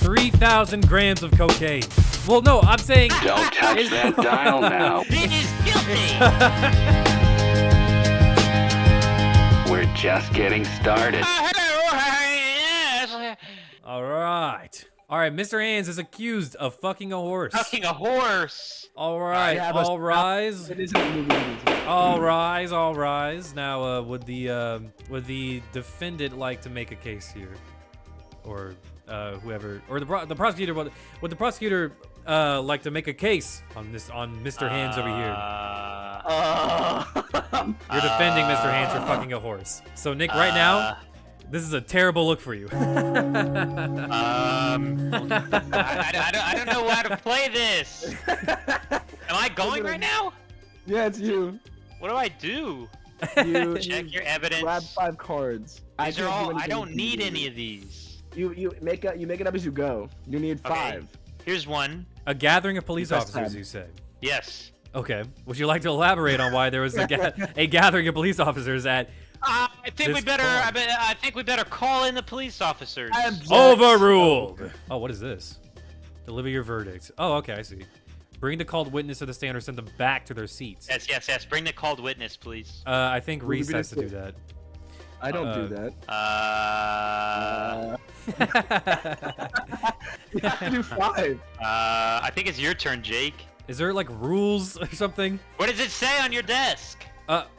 3,000 grams of cocaine. Well, no, I'm saying... Don't touch that dial now. It is guilty. We're just getting started. Hello. All right. All right, Mr. Hands is accused of fucking a horse. Fucking a horse. All right, all rise. It isn't a movie. All rise, all rise. Now, would the defendant like to make a case here, or whoever, or the prosecutor? Would the prosecutor like to make a case on Mr. Hands over here? You're defending Mr. Hands for fucking a horse. So Nick, right now, this is a terrible look for you. I don't know how to play this. Am I going right now? Yeah, it's you. What do I do? You Check your evidence. grab 5 cards. These are all. I anything don't with need these. any of these. You make it up as you go. You need 5. Here's one. A gathering of police Press officers, tab. you said. Yes. Okay. Would you like to elaborate on why there was a gathering of police officers at? I think we This better. bar. I think we better call in the police officers. I object. Overruled. Oh, what is this? Deliver your verdict. Oh, okay, I see. Bring the called witness to the stand or send them back to their seats. Yes. Bring the called witness, please. I think We'll Reese give you has to this- do that. I don't do that. You have to do 5. I think it's your turn, Jake. Is there like rules or something? What does it say on your desk?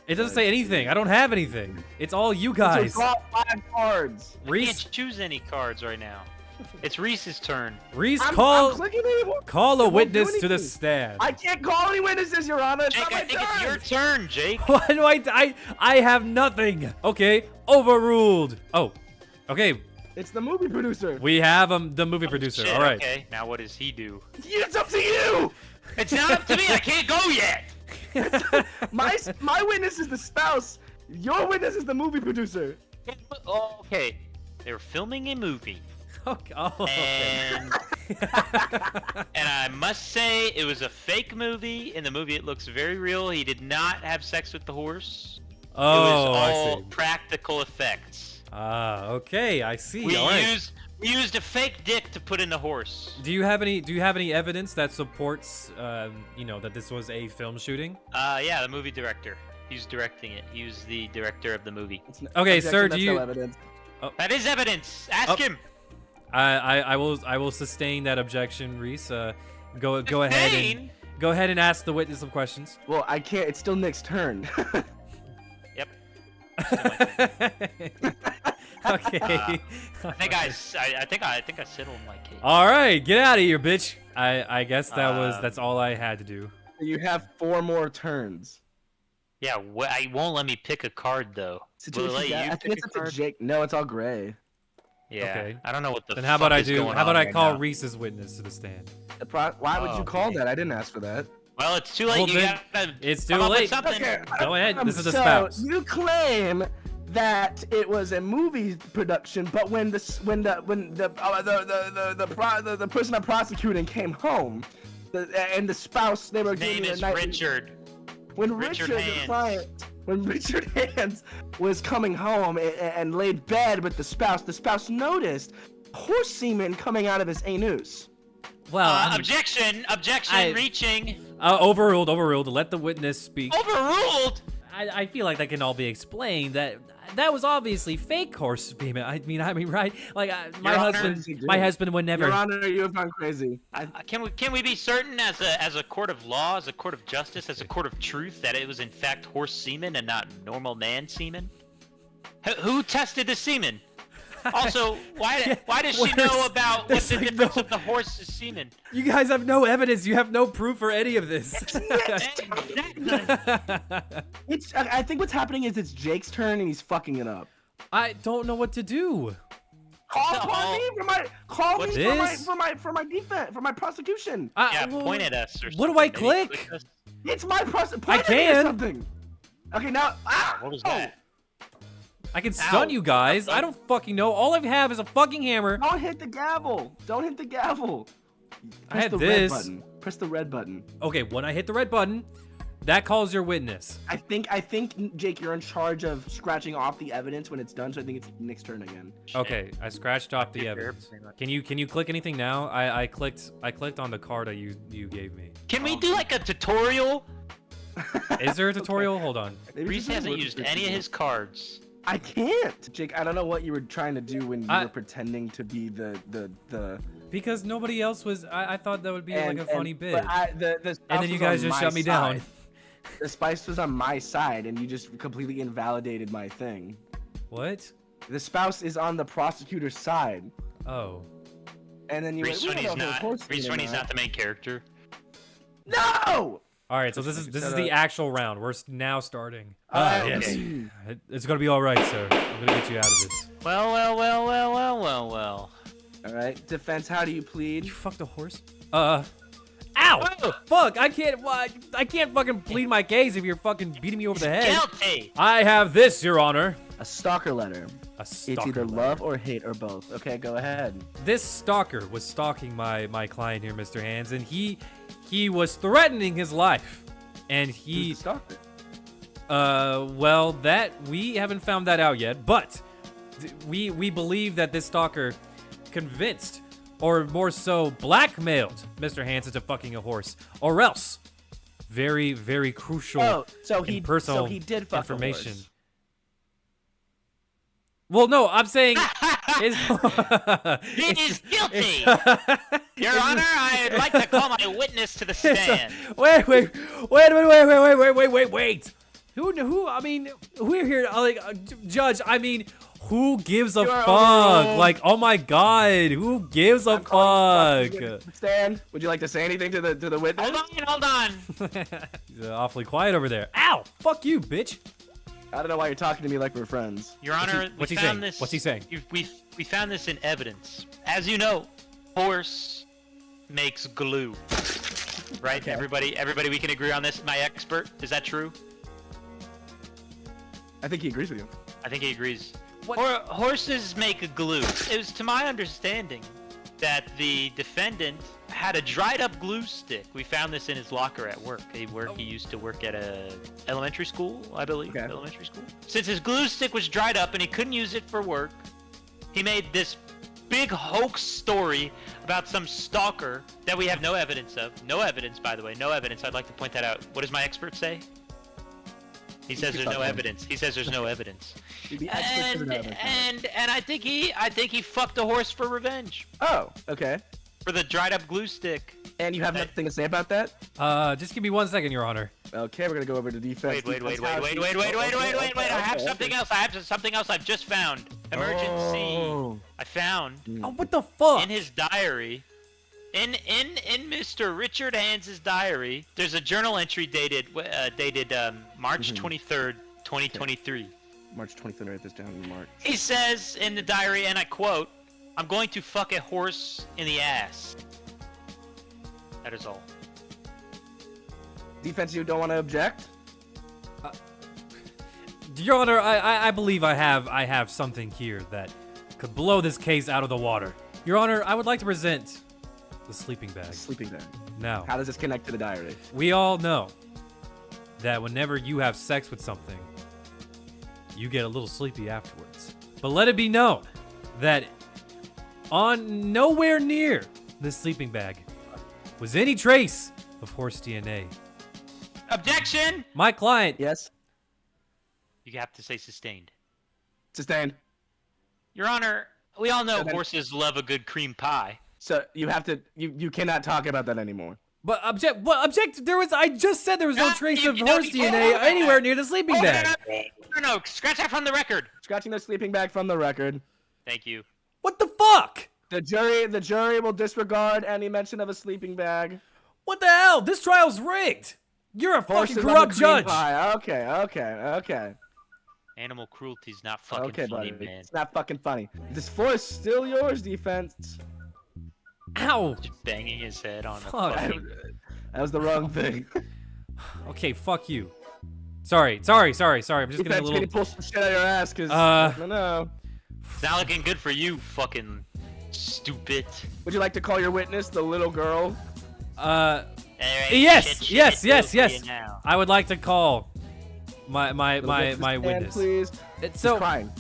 It doesn't say anything. I don't have anything. It's all you So guys. draw 5 cards. I Reese, can't choose any cards right now. It's Reese's turn. Reese, I'm call clicking it. call a It won't do witness to the anything. stand. I can't call any witnesses, Your Honor. It's Jake, not my I think turn. it's your turn, Jake. Why do I have nothing. Okay, overruled. Oh, okay. It's the movie producer. We have the movie producer. Shit, All right. Okay, now what does he do? It's up to you. It's not up to me. I can't go yet. My witness is the spouse. Your witness is the movie producer. Oh, okay. They were filming a movie, Okay. Oh, okay. and and I must say it was a fake movie. In the movie, it looks very real. He did not have sex with the horse. It was Oh, all I see. practical effects. Ah, okay. I see. We All right. used a fake dick to put in the horse. Do you have any evidence that supports that this was a film shooting? Yeah, the movie director. He's directing it. He was the director of the movie. Okay, Objection, sir, that's do you- no evidence. That is evidence. Ask Oh. him. I will sustain that objection, Reese. Go ahead and ask the witness some questions. Well, I can't. It's still Nick's turn. Yep. Okay. I think I settled my case. All right, get out of here, bitch. I guess that's all I had to do. You have 4 more turns. Yeah, I won't let me pick a card though. Will it let you I think pick it's a up to card? Jake. No, it's all gray. Yeah. Okay. I don't know what the. Then how about fuck I is do? going How about on I right call now. Reese's witness to the stand? Why would Oh, you call okay. that? I didn't ask for that. Well, it's too late. Well, you then, gotta it's come too up with late. something. Go ahead. This is the so spouse. You claim that it was a movie production, but when the person I'm prosecuting came home, and the spouse they were His name giving is a night. Richard. When Richard Richard, Hands. the client, when Richard Hands was coming home and laid bed with the spouse noticed horse semen coming out of his anus. Well, Objection! Reaching. overruled. Let the witness speak. Overruled. I feel like that can all be explained. That was obviously fake horse semen. I mean, right? Like my Your Honor, husband would never. Your Honor, you have gone crazy. Can we be certain as a court of law, as a court of justice, as a court of truth that it was in fact horse semen and not normal man semen? Who tested the semen? Also, why does she know about what There's the like difference no- of the horse's semen? You guys have no evidence. You have no proof for any of this. I think what's happening is it's Jake's turn and he's fucking it up. I don't know what to do. Call me What's for my defense, for my prosecution. Yeah, well, point at us or what do something. I Maybe click? click us. It's my prosecution. I can. Something. Okay, now. What was that? I can stun Ow. you guys. I don't fucking know. All I have is a fucking hammer. Don't hit the gavel. Don't hit the gavel. I had the this. red button. Press the red button. Okay, when I hit the red button, That calls your witness. I think, Jake, you're in charge of scratching off the evidence when it's done, so I think it's Nick's turn again. Okay, I scratched off the Fair, evidence. pretty much. Can you click anything now? I clicked on the card that you gave me. Can we do like a tutorial? Is there a tutorial? Hold on. Maybe Reese just have hasn't look used at any of this. his cards. I can't, Jake. I don't know what you were trying to do when you I- were pretending to be the. Because nobody else was. I thought that would be like a funny bit. But the And spouse then you was guys on just my shut me down. side. The spice was on my side, and you just completely invalidated my thing. What? The spouse is on the prosecutor's side, Oh. and then you Reese went, when "We he's don't know if not. it was Reese Horseman when or he's not the main character. No! All right, so this is the actual round. We're now starting. Yes. okay. It's gonna be all right, sir. I'm gonna get you out of this. Well. All right, defense. How do you plead? You fucked a horse? Ow! Oh. Fuck! I can't fucking plead my case if you're fucking beating me over the head. Guilty. I have this, Your Honor. A stalker letter. A It's stalker either letter. love or hate or both. Okay, go ahead. This stalker was stalking my client here, Mr. Hands, and he was threatening his life, and Who's he the stalker? well, that we haven't found that out yet, but we believe that this stalker convinced, or more so blackmailed, Mr. Hands into fucking a horse, or else very, very crucial Oh, so he and personal did fuck information. A horse. Well, no, I'm saying is He is guilty. Your Honor, I'd like to call my witness to the stand. Wait. Who? I mean, we're here. Like, Judge. I mean, who gives a You are fuck? overruled. Like, oh my God, who gives a I'm calling fuck? you to stand. Would you like to say anything to the witness? Hold on. He's awfully quiet over there. Ow! Fuck you, bitch. I don't know why you're talking to me like we're friends. Your Honor, what's we he found saying? this. What's he saying? We found this in evidence. As you know, horse makes glue. Right? Okay. Everybody, we can agree on this. My expert, is that true? I think he agrees with you. I think he agrees. What? Horses make glue. It was to my understanding that the defendant had a dried up glue stick. We found this in his locker at work. He used to work at a elementary school, I believe. Okay. Elementary school. Since his glue stick was dried up and he couldn't use it for work, he made this big hoax story about some stalker that we have no evidence of. No evidence, by the way. No evidence. I'd like to point that out. What does my expert say? He says there's no evidence. He says there's no evidence. The expert doesn't have evidence. And I think he fucked a horse for revenge. Oh, okay. For the dried up glue stick. And you have nothing to say about that? Just give me 1 second, Your Honor. Okay, we're gonna go over to defense. Wait. Defense, I how have she- something else. I have something else I've just found. Emergency. Oh. I found Oh, what the fuck? in his diary. In Mr. Richard Hands' diary, there's a journal entry dated March 23rd, 2023. March 23rd, write this down in March. He says in the diary, and I quote, "I'm going to fuck a horse in the ass." That is all. Defense, you don't want to object? Your Honor, I believe I have something here that could blow this case out of the water. Your Honor, I would like to present the sleeping bag. Sleeping bag. Now, How does this connect to the diary? we all know that whenever you have sex with something, you get a little sleepy afterwards. But let it be known that on nowhere near this sleeping bag was any trace of horse DNA. Objection! My client, Yes? You have to say sustained. Sustained. Your Honor, we all know And then- horses love a good cream pie. So you have to, you cannot talk about that anymore. but object, I just said there was no Ah, trace you- of you- horse you- DNA anywhere near the sleeping bag. No, scratch that from the record. Scratching the sleeping bag from the record. Thank you. What the fuck? The jury will disregard any mention of a sleeping bag. What the hell? This trial's rigged. You're a Horses fucking on the corrupt cream judge. pie. Okay. Animal cruelty's not fucking Okay, funny, buddy. man. It's not fucking funny. This floor is still yours, defense. Ow. Just banging his head on the Fuck. fucking... That was the wrong thing. Okay, fuck you. Sorry. I'm just getting a Defense, can you little. pull some shit out of your ass? Cause Uh, I don't know. It's not looking good for you, fucking stupid. Would you like to call your witness, the little girl? Alright, Yes, shit, yes, do yes, for yes. you now. I would like to call my Stand, witness. please. It's He's so crying.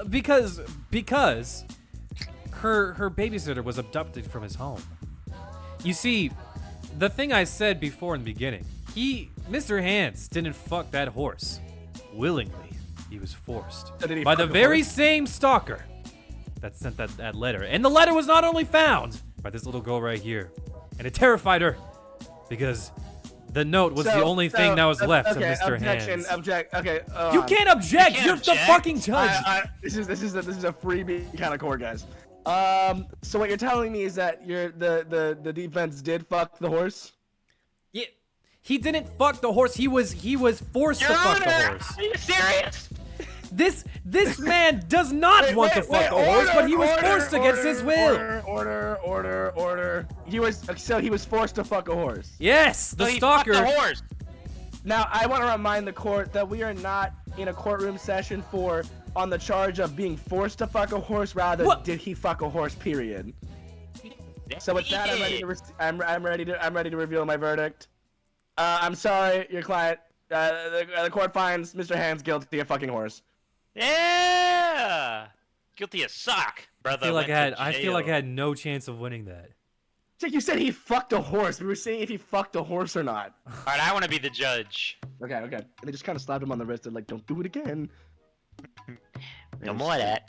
because her babysitter was abducted from his home. You see, the thing I said before in the beginning, Mr. Hands didn't fuck that horse willingly. He was forced So did he by the fuck a very horse? same stalker that sent that letter. And the letter was not only found by this little girl right here, and it terrified her because the note was the only thing that was left of Mr. Hands. Okay. You can't object. You can't You're the object. fucking judge. This is a freebie kind of court, guys. So what you're telling me is that the defense did fuck the horse? Yeah, he didn't fuck the horse. He was forced to Your fuck the Honor, horse. Are you serious? This man does not want to fuck the horse, but he was forced against his will. Order. He was forced to fuck a horse. Yes, the So he fucked stalker. the horse. Now I want to remind the court that we are not in a courtroom session on the charge of being forced to fuck a horse. Rather, What? did he fuck a horse? Period. So with that, I'm ready to reveal my verdict. I'm sorry, your client. The court finds Mr. Hands guilty of fucking horse. Yeah. Guilty as sock, brother. I feel like I had no chance of winning that. Jake, you said he fucked a horse. We were saying if he fucked a horse or not. All right, I want to be the judge. Okay. And they just kind of slapped him on the wrist and like, don't do it again. No more of that.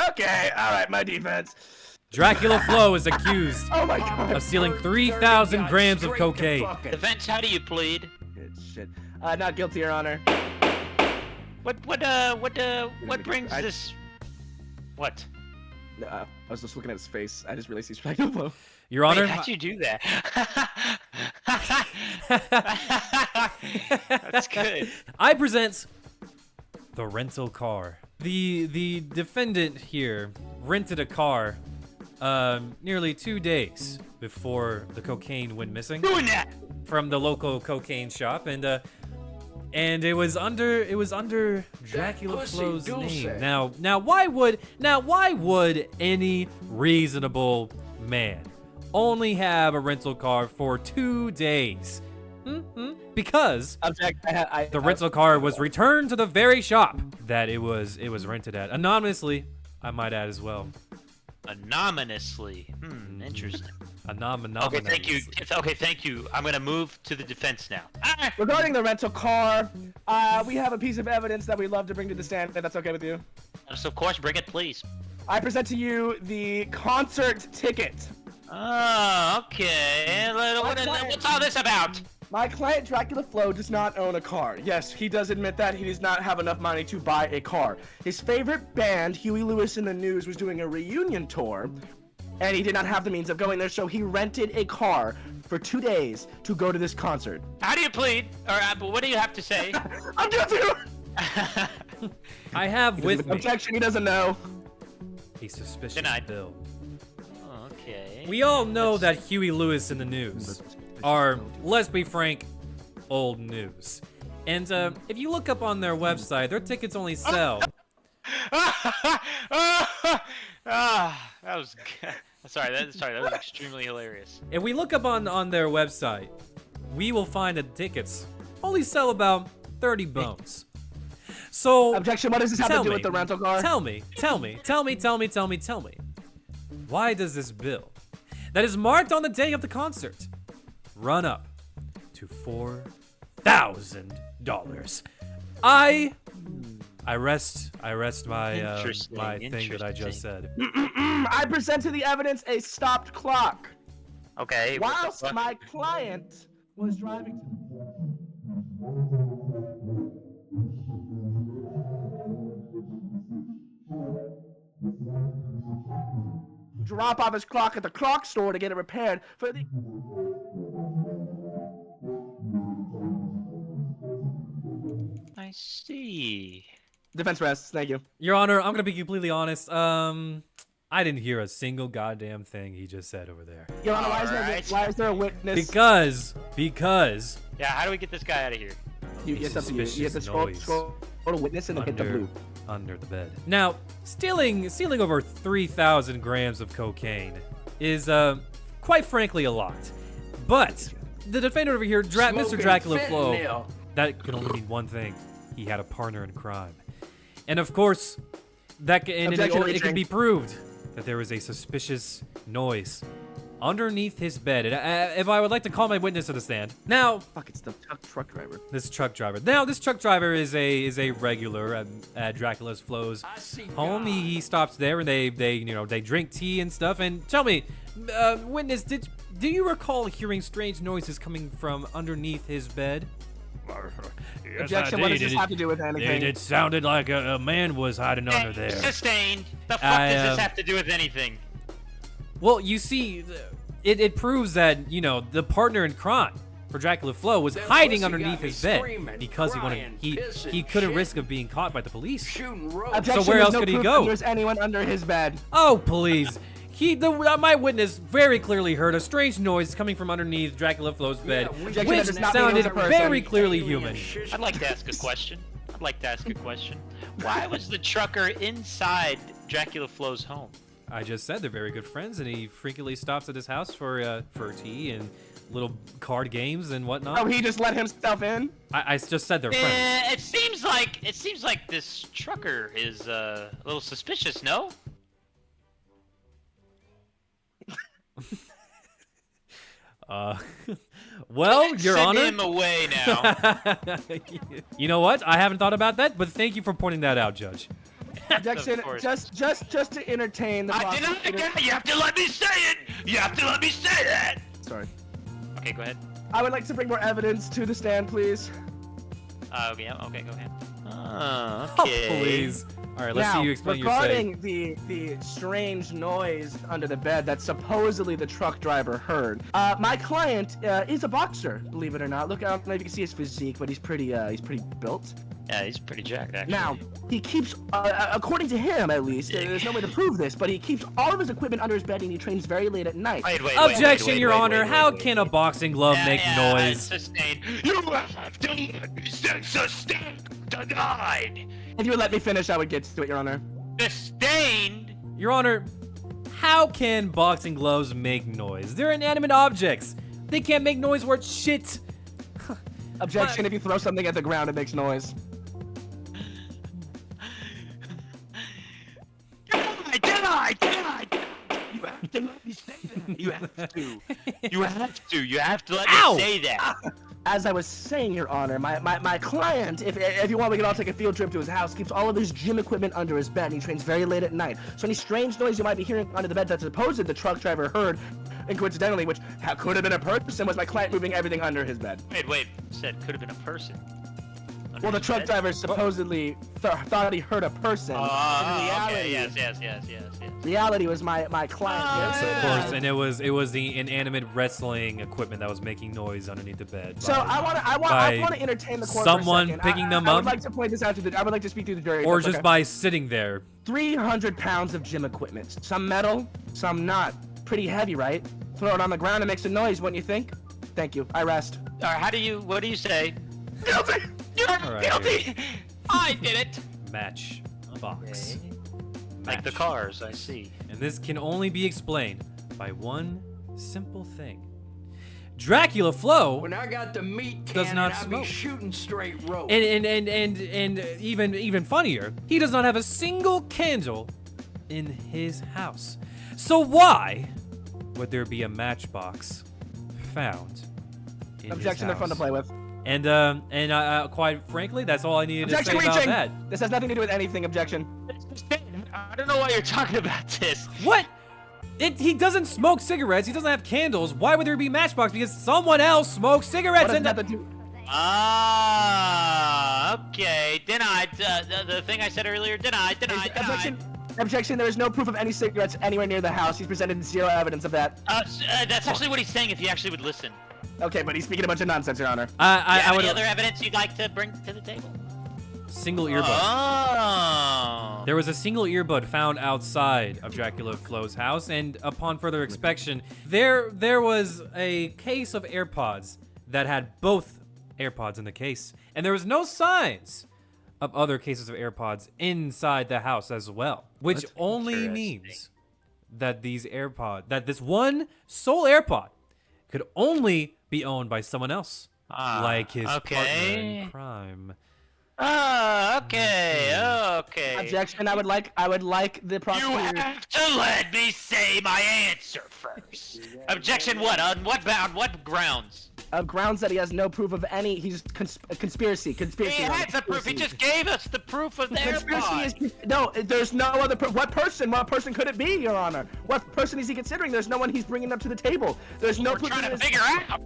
Okay, all right, my defense. Dracula Flo is accused Oh my god. of stealing 3,000 grams of cocaine. Defense, how do you plead? Good shit. Not guilty, Your Honor. What brings I- this? What? I was just looking at his face. I just realized he's Dracula Flo. Your Honor, Wait, how'd you do that? That's good. I present the rental car. The defendant here rented a car nearly 2 days before the cocaine went missing Doing that. from the local cocaine shop, and it was under Dracula Flo's name. Now why would any reasonable man only have a rental car for 2 days? Because Object. the rental car was returned to the very shop that it was rented at, anonymously, I might add as well. Anonymously. Interesting. Anonymous. Okay, thank you. Okay, thank you. I'm gonna move to the defense now. Ah! Regarding the rental car, we have a piece of evidence that we'd love to bring to the stand. If that's okay with you. So of course, bring it, please. I present to you the concert ticket. Oh, okay. What's all this about? My client Dracula Flo does not own a car. Yes, he does admit that he does not have enough money to buy a car. His favorite band, Huey Lewis and the News, was doing a reunion tour, and he did not have the means of going there, so he rented a car for 2 days to go to this concert. How do you plead? Or what do you have to say? I'm guilty! I have with me Objection, he doesn't know. a suspicious Denied. bill. Okay. We all know that Huey Lewis and the News are, let's be frank, old news. And if you look up on their website, their tickets only sell. That was. Sorry, that was extremely hilarious. If we look up on their website, we will find that tickets only sell about 30 bones. So Objection, what does this have to tell do me, with the rental car? Tell me. Why does this bill that is marked on the day of the concert run up to $4,000? I rest my my thing that I just said. I present to the evidence a stopped clock. Okay. what the Whilst fuck? my client was driving drop off his clock at the clock store to get it repaired for the I see. defense rests. Thank you. Your Honor, I'm gonna be completely honest. I didn't hear a single goddamn thing he just said over there. Your Honor, Alright. why is there a witness? Because Yeah, how do we get this guy out of here? It's up to you. You have to suspicious scroll noise. to witness and then hit the blue. under the bed. Now, stealing over 3,000 grams of cocaine is, quite frankly, a lot. But the defendant over here, Mr. Dracula Flo, that could only mean one thing: he had a partner in crime. And of course, it can be proved that there was a suspicious noise underneath his bed. And if I would like to call my witness to the stand. Now, Fuck, it's the truck driver. this truck driver. Now, this truck driver is a regular at Dracula's Flo's home. He stops there and they drink tea and stuff. And tell me, witness, do you recall hearing strange noises coming from underneath his bed? Yes, Objection, I what does did. this have to do with anything? It sounded like a man was hiding under there. Sustained. The fuck does this have to do with anything? Well, you see, it proves that, the partner in crime for Dracula Flo was hiding underneath his bed because he couldn't risk of being caught by the police. Objection, So where there's else no could he proof go? that There's anyone under his bed. Oh, please. My witness very clearly heard a strange noise coming from underneath Dracula Flo's bed, Objection, which that does not mean it was sounded a person. very clearly human. I'd like to ask a question. Why was the trucker inside Dracula Flo's home? I just said they're very good friends, and he frequently stops at his house for tea and little card games and whatnot. Oh, he just let himself in? I just said they're friends. It seems like this trucker is a little suspicious, no? Well, Your Send Honor. him away now. You know what? I haven't thought about that, but thank you for pointing that out, Judge. Objection, Of course. just to entertain the I deny prosecutor. it. You have to let me say it. You have to let me say that. Sorry. Okay, go ahead. I would like to bring more evidence to the stand, please. Yeah. Okay, go ahead. Oh, Okay. please. All right, let's Now, see you explain your say. regarding the strange noise under the bed that supposedly the truck driver heard, my client is a boxer, believe it or not. Look, I don't know if you can see his physique, but he's pretty built. Yeah, he's pretty jacked, actually. Now, he keeps, according to him at least, there's no way to prove this, but he keeps all of his equipment under his bed and he trains very late at night. Wait, Objection, wait, Your wait, Honor. wait, How wait, can a boxing glove make noise? Sustained. You have to sustained. Denied. If you would let me finish, I would get to it, Your Honor. Sustained. Your Honor, how can boxing gloves make noise? They're inanimate objects. They can't make noise worth shit. Objection, if you throw something at the ground, it makes noise. Denied. You have to let me say that. You have to. You have to let Ow! me say that. As I was saying, Your Honor, my client, if you want, we can all take a field trip to his house, keeps all of his gym equipment under his bed, and he trains very late at night. So any strange noise you might be hearing under the bed that supposedly the truck driver heard, and coincidentally, which could have been a person, was my client moving everything under his bed. Wait. Said could have been a person. Well, the truck driver supposedly thought he heard a person. In reality, Okay. Yes. reality was my client. Yes, of course. And it was the inanimate wrestling equipment that was making noise underneath the bed. So I want to entertain the court someone for a second. picking them I up? would like to point this out to I would like to speak to the jury. Or That's just okay. by sitting there. 300 pounds of gym equipment. Some metal, some not. Pretty heavy, right? Throw it on the ground and makes a noise, wouldn't you think? Thank you. I rest. All right. What do you say? Guilty. You're All right, guilty. I did it. Match box. Like the Match. cars, I see. And this can only be explained by one simple thing. Dracula Flo When I got the meat does cannon, not I smoke. be shooting straight rope. and even funnier, he does not have a single candle in his house. So why would there be a matchbox found in Objection, they're his fun to house? play with. And quite frankly, that's all I needed to say Objection about reaching! that. This has nothing to do with anything. Objection. I don't know why you're talking about this. What? He doesn't smoke cigarettes. He doesn't have candles. Why would there be matchbox? Because someone else smokes What cigarettes. does And that have to do? Okay. Denied. The thing I said earlier. Denied. Objection, there is no proof of any cigarettes anywhere near the house. He's presented zero evidence of that. That's actually what he's saying. If you actually would listen. Okay, but he's speaking a bunch of nonsense, Your Honor. I would Any other evidence you'd like to bring to the table? single earbud. Oh. There was a single earbud found outside of Dracula Flo's house, and upon further inspection, there was a case of AirPods that had both AirPods in the case, and there was no signs of other cases of AirPods inside the house as well, which That's only interesting. means that this one sole AirPod could only be owned by someone else, like his partner in crime. Okay. Objection. I would like the You prosecutor. have to let me say my answer first. Objection. What? On what grounds? Grounds that he has no proof of any. He's conspiracy. He had the proof. He just gave us the proof of the AirPod. Is no. There's no other. What person? What person could it be, Your Honor? What person is he considering? There's no one he's bringing up to the table. There's no. We're proof trying to of figure out.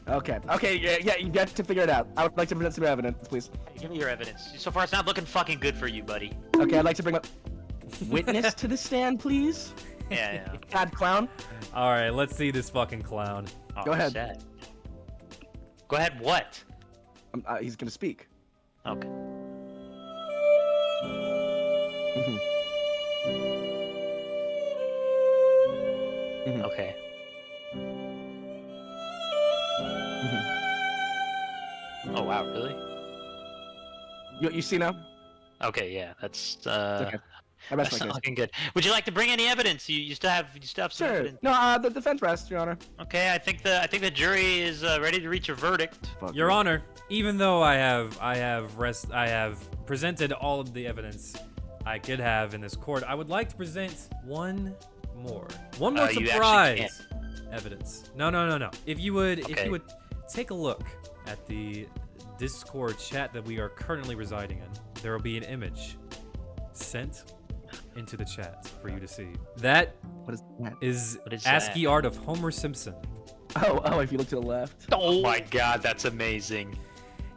Okay. Yeah. You got to figure it out. I would like to present some evidence, please. Give me your evidence. So far, it's not looking fucking good for you, buddy. Okay. I'd like to bring up witness to the stand, please. Yeah. God clown. All right, let's see this fucking clown. Oh, Go ahead. Sad. Go ahead. What? He's gonna speak. Okay. Okay. Oh wow, really? You see now? Okay, yeah, that's Okay. I that's rest my not case. looking good. Would you like to bring any evidence? You still have some Sure. evidence. No. The defense rests, Your Honor. Okay, I think the jury is ready to reach a verdict. Your Honor, even though I have presented all of the evidence I could have in this court, I would like to present one more You actually surprise evidence. No. If you would Okay. take a look at the Discord chat that we are currently residing in, there will be an image sent into the chat for you to see. That What is that? is What is ASCII that? art of Homer Simpson. Oh, if you look to the left. Oh my God, that's amazing.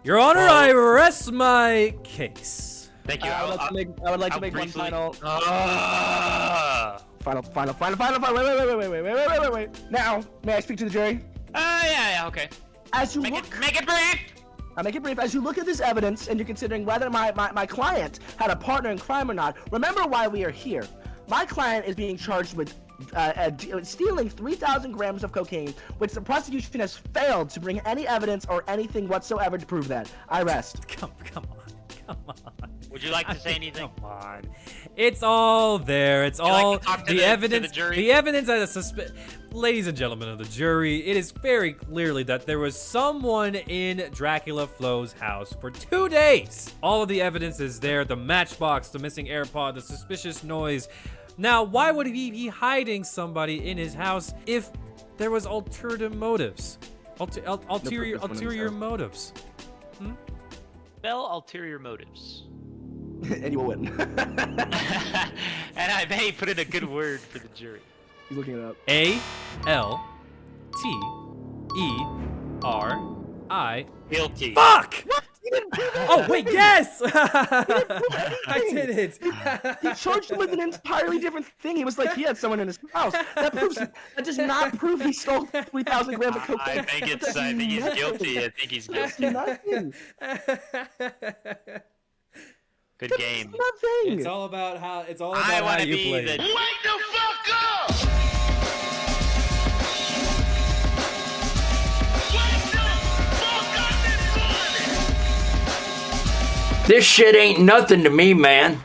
Your Honor, I rest my case. Thank you. I would like to make one briefly- final. Ah. Final. Wait. Now, may I speak to the jury? Yeah, okay. As you Make look, it brief. I'll make it brief. As you look at this evidence and you're considering whether my client had a partner in crime or not, remember why we are here. My client is being charged with stealing 3,000 grams of cocaine, which the prosecution has failed to bring any evidence or anything whatsoever to prove that. I rest. Come on. Would you like to say anything? Come on. It's all there. It's all to talk to the the evidence. jury? The evidence as a ladies and gentlemen of the jury, it is very clearly that there was someone in Dracula Flo's house for 2 days. All of the evidence is there. The matchbox, the missing AirPod, the suspicious noise. Now, why would he be hiding somebody in his house if there was alternative motives? Ulterior motives. Spell ulterior motives. And you will win. And I may put in a good word for the jury. He's looking it up. ALTERI. Guilty. Fuck! What? He didn't prove it. Oh wait, yes! I did it. He charged him with an entirely different thing. He was like, he had someone in his house. That does not prove he stole 3,000 grams of cocaine. I think he's guilty. I think he's That's guilty. nothing. Good That's game. nothing. It's all about how I how want to you be play. the. This shit ain't nothing to me, man.